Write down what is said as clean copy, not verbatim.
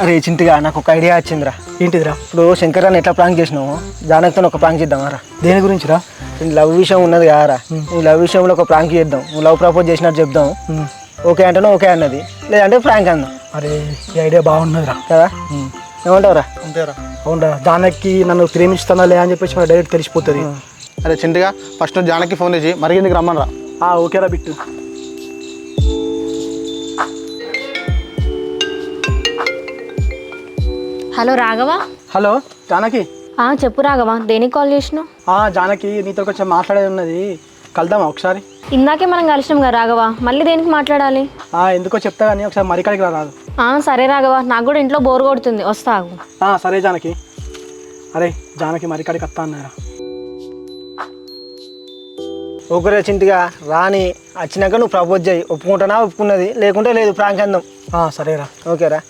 అరే చింటిగా నాకు ఒక ఐడియా వచ్చిందిరా. ఏంటిదిరా? ఇప్పుడు శంకర్ అని ఎట్లా ప్రాంక్ చేసినావు, జానకితో ఒక ప్రాంక్ చేద్దామారా. దేని గురించిరా? లవ్ విషయం ఉన్నది కారా, ఈ లవ్ విషయంలో ఒక ప్రాంక్ చేద్దాం. నువ్వు లవ్ ప్రపోజ్ చేసినట్టు చెప్దాం. ఓకే అంటేనే ఓకే అన్నది, లేదంటే ప్రాంక్ అందాం. అరే ఈ ఐడియా బాగున్నదిరా కదా, ఏమంటావురా? అంతేరా. అవునరా, జానకి నన్ను ప్రేమిస్తానా లే అని చెప్పేసి మనకు డైరెక్ట్ తెలిసిపోతుంది. అరే చింటిగా ఫస్ట్ జానకి ఫోన్ చేసి మరి ఎందుకు రమ్మనరా. ఓకేరా బిట్టు. హలో రాఘవ. హలో జానకి. చెప్పు రాఘవ, దేనికి కాల్ చేసినావు? జానకి నీతో కొంచెం మాట్లాడేది ఉన్నది, కలుద్దామా ఒకసారి? ఇందాకే మనం కలిసినాం కదా రాఘవ, మళ్ళీ దేనికి మాట్లాడాలి? ఎందుకో చెప్తా కానీ ఒకసారి మరికాడికి రాదు. సరే రాఘవ, నాకు కూడా ఇంట్లో బోర్ కొడుతుంది, వస్తాగు. సరే జానకి. అరే జానకి మరికాడికి వస్తా అన్నారా? ఓకేరా చింటిగా, రాని వచ్చినాక నువ్వు ప్రపోజ్ చేయి. ఒప్పుకుంటానా ఒప్పుకున్నది, లేకుంటే లేదు, ప్రాంక్ అందాం. సరేరా. ఓకేరా.